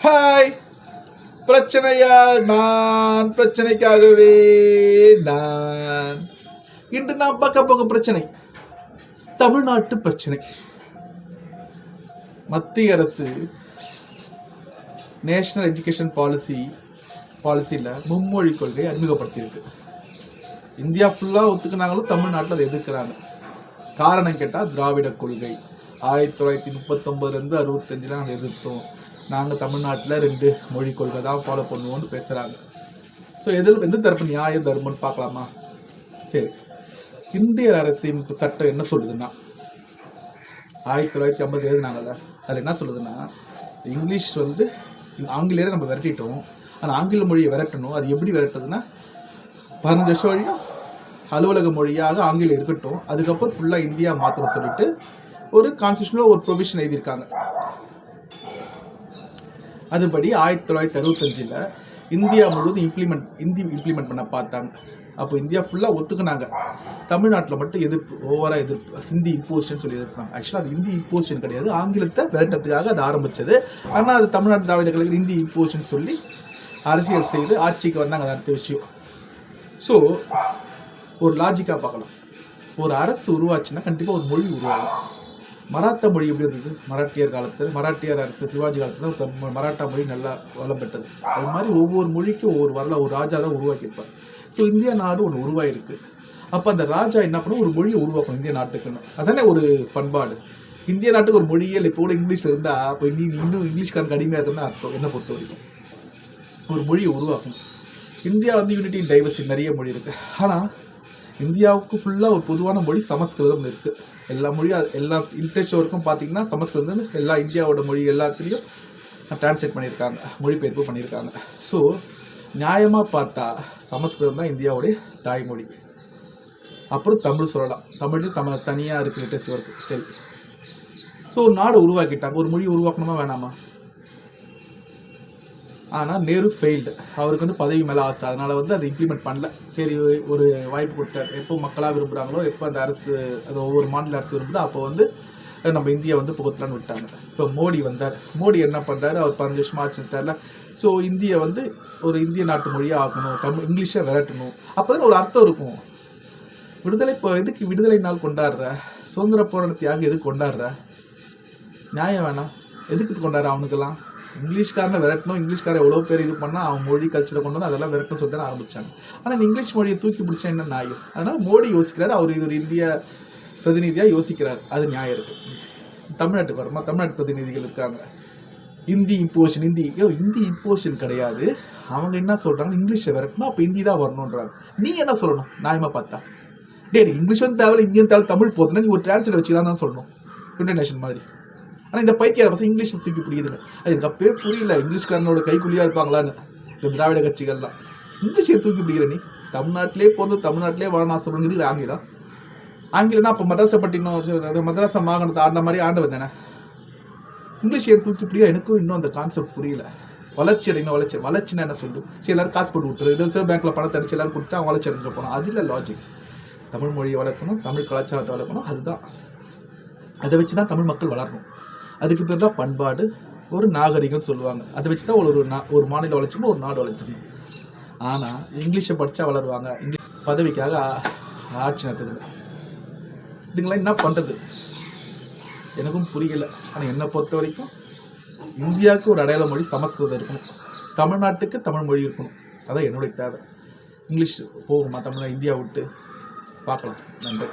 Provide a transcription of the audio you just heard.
Hi, பிரச்சனையா நான், பிரச்சனைக்காகவே நான். இன்று நான் பார்க்க போகும் பிரச்சனை தமிழ்நாட்டு பிரச்சனை. மத்திய அரசு நேஷனல் எஜுகேஷன் பாலிசியில் மும்மொழி கொள்கை அறிமுகப்படுத்தியிருக்கு. இந்தியா ஃபுல்லாக ஒத்துக்கினாங்களும் தமிழ்நாட்டில் அதை எதிர்க்கிறாங்க. காரணம் கேட்டால் திராவிட கொள்கை 1939 65 நாங்கள் எதிர்த்தோம். நாங்கள் தமிழ்நாட்டில் 2 மொழி கொள்கை தான் ஃபாலோ பண்ணுவோம்னு பேசுகிறாங்க. ஸோ எந்த தரப்பு நியாயம் தர்மம்னு பார்க்கலாமா? சரி, இந்திய அரசியமைப்பு சட்டம் என்ன சொல்லுதுன்னா 1950 எழுதினாங்கல்ல, அதில் என்ன சொல்லுதுன்னா இங்கிலீஷ் ஆங்கிலேயரை நம்ம விரட்டிட்டோம். ஆனால் ஆங்கில மொழியை விரட்டணும். அது எப்படி விரட்டுதுன்னா 15 வருஷம் வரையும் அலுவலக மொழியாக ஆங்கிலம் இருக்கட்டும், அதுக்கப்புறம் ஃபுல்லாக இந்தியா மாத்திரம் சொல்லிட்டு ஒரு கான்ஸ்டியூஷனில் ஒரு ப்ரொவிஷன் எழுதியிருக்காங்க. அதுபடி 1965 இந்தியா முழுவதும் ஹிந்தி இம்ப்ளிமெண்ட் பண்ண பார்த்தாங்க. அப்போ இந்தியா ஃபுல்லாக ஒத்துக்கினாங்க. தமிழ்நாட்டில் மட்டும் ஓவராக எதிர்ப்பு, ஹிந்தி இம்போசிஷன் சொல்லி எதிர்ப்பாங்க. ஆக்சுவலாக அது ஹிந்தி இம்போசிஷன் கிடையாது, ஆங்கிலத்தை விரட்டத்துக்காக அது ஆரம்பித்தது. ஆனால் அது தமிழ்நாட்டு திராவிட கழகம் ஹிந்தி இம்போசிஷன் சொல்லி அரசியல் செய்து ஆட்சிக்கு வந்தாங்க. அது அடுத்த விஷயம். ஸோ ஒரு லாஜிக்காக பார்க்கலாம். ஒரு அரசு உருவாச்சுன்னா கண்டிப்பாக ஒரு மொழி உருவாகும். மராத்தா மொழி எப்படி இருந்தது? மராட்டியர் அரசு சிவாஜி காலத்தில் தான் மராட்டா மொழி நல்லா வளம் பெற்றது. அது மாதிரி ஒவ்வொரு மொழிக்கும் ஒரு ராஜா தான் உருவாக்கியிருப்பார். ஸோ இந்தியா நாடு ஒன்று உருவாயிருக்கு. அப்போ அந்த ராஜா என்ன பண்ணும், ஒரு மொழியை உருவாக்கணும் இந்திய நாட்டுக்குன்னு. அதானே ஒரு பண்பாடு. இந்திய நாட்டுக்கு ஒரு மொழியே இப்போ கூட இங்கிலீஷ் இருந்தால் அப்போ இன்னும் இங்கிலீஷ்காரன் கடுமையாக இருக்குன்னு அர்த்தம். என்னை பொறுத்த வரைக்கும் ஒரு மொழியை உருவாக்கணும். இந்தியா யூனிட்டி இன் டைவர்சிட்டி, நிறைய மொழி இருக்குது. ஆனால் இந்தியாவுக்கு ஃபுல்லாக ஒரு பொதுவான மொழி சமஸ்கிருதம் இருக்குது. எல்லா மொழியும் எல்லா லிட்ரேச்சர் வரைக்கும் பார்த்தீங்கன்னா சமஸ்கிருதம் எல்லா இந்தியாவோட மொழி எல்லாத்துலேயும் டிரான்ஸ்லேட் பண்ணியிருக்காங்க, மொழிபெயர்ப்பு பண்ணியிருக்காங்க. ஸோ நியாயமாக பார்த்தா சமஸ்கிருதம் தான் இந்தியாவுடைய தாய்மொழி. அப்புறம் தமிழ் சொல்லலாம். தமிழ் தனியாக இருக்குது லிட்ரேச்சர் இருக்குது. சரி, ஸோ ஒரு நாடு உருவாக்கிட்டாங்க. ஒரு மொழி உருவாக்கணுமா வேணாமா? ஆனால் நேரு ஃபெயில்டு. அவருக்கு பதவி மேலே ஆசை. அதனால் அதை இம்ப்ளிமெண்ட் பண்ணல. சரி, ஒரு வாய்ப்பு கொடுத்தார். எப்போ மக்களாக விரும்புகிறாங்களோ, எப்போ அந்த அரசு அது ஒவ்வொரு மாநில அரசு விரும்புதோ அப்போ நம்ம இந்தியா புகுத்தலான்னு விட்டாங்க. இப்போ மோடி வந்தார். மோடி என்ன பண்ணுறாரு, அவர் 15 வருஷமாக ஆச்சுட்டார்ல. ஸோ இந்தியை ஒரு இந்திய நாட்டு மொழியாக ஆக்கணும், இங்கிலீஷை விரட்டணும். அப்போ தான் ஒரு அர்த்தம் இருக்கும். இப்போ எதுக்கு விடுதலை நாள் கொண்டாடுற? சுதந்திர போராட்டத்தியாக எதுக்கு கொண்டாடுற? நியாயம் வேணாம். எதுக்கு கொண்டாடுற? அவனுக்கெல்லாம் இங்கிலீஷ்காரனை விரட்டணும். இங்கிலீஷ்காரன் எவ்வளோ பேர் இது பண்ணால் அவன் மொழி கல்ச்சரை கொண்டு அதெல்லாம் விரட்டணும் சொல்லி தான் ஆரம்பித்தாங்க. ஆனால் இங்கிலீஷ் மொழியை தூக்கி பிடிச்சா என்ன நியாயம்? அதனால் மோடி யோசிக்கிறார். அவர் இது ஒரு இந்திய பிரதிநிதியாக யோசிக்கிறார். அது நியாயம் இருக்குது. தமிழ்நாட்டுக்கு வரமா? தமிழ்நாட்டு பிரதிநிதிகள் இருக்காங்க. ஹிந்தி இம்போசிஷன் கிடையாது. அவங்க என்ன சொல்கிறாங்க, இங்கிலீஷை விரட்டணும், அப்போ ஹிந்தி தான் வரணுன்றாங்க. நீங்கள் என்ன சொல்லணும் நியாயமாக பார்த்தா? இங்கிலீஷும் தேவை, இந்தியும் தேவை, தமிழ் போதுன்னா நீ ஒரு டிரான்ஸ்லேட் வச்சுக்கலாம் தான் சொல்லணும், யுனைடெட் நேஷன் மாதிரி. ஆனால் இந்த பைத்தியார பசங்க இங்கிலீஷை தூக்கி பிடிக்குதுங்க. அது எனக்கு அப்பவே புரியல. இங்கிலீஷ்காரனோட கைக்குள்ளியாக இருப்பாங்களான்னு இந்த திராவிட கட்சிகள்லாம். இங்கிலீஷை தூக்கி பிடிக்கிற நீ தமிழ்நாட்டிலே தமிழ்நாட்டிலே வாழ ஆசைப்படுறது ஆங்கிலம்னா அப்போ மதராச மாகாணத்தை ஆண்ட மாதிரி ஆண்டு வந்தேனே. இங்கிலீஷ் தூக்கி பிடிக்க எனக்கும் இன்னும் அந்த கான்செப்ட் புரியல. வளர்ச்சி அடையணும். வளர்ச்சின்னா என்ன சொல்லும்? சரி, எல்லாரும் காசு போட்டு விட்டுரு, ரிசர்வ் பேங்க்கில் பணத்தை அடிச்சு எல்லாரும் கொடுத்தா அவன் வளர்ச்சி அடைஞ்சிட்டு போனோம். அது இல்லை லாஜிக். தமிழ் மொழியை வளர்க்கணும், தமிழ் கலாச்சாரத்தை வளர்க்கணும். அதுதான், அதை வச்சு தான் தமிழ் மக்கள் வளரணும். அதுக்கு பேர் தான் பண்பாடு, ஒரு நாகரிகம் சொல்லுவாங்க. அதை வச்சு தான் ஒரு மாநிலம் வளர்ச்சிக்கணும், ஒரு நாடு வளர்ச்சிக்கணும். ஆனால் இங்கிலீஷை படித்தா வளருவாங்க, இங்கிலீஷ் பதவிக்காக ஆட்சி நடத்துதுங்க. இதுங்களாம் என்ன பண்ணுறது எனக்கும் புரியலை. ஆனால் என்னை பொறுத்த வரைக்கும் இந்தியாவுக்கு ஒரு அடையாள மொழி சமஸ்கிருதம் இருக்கணும், தமிழ்நாட்டுக்கு தமிழ் மொழி இருக்கணும். அதான் என்னுடைய தேவை. இங்கிலீஷ் போகுமா தமிழ்நாடு இந்தியா விட்டு? பார்க்கலாம். நன்றி.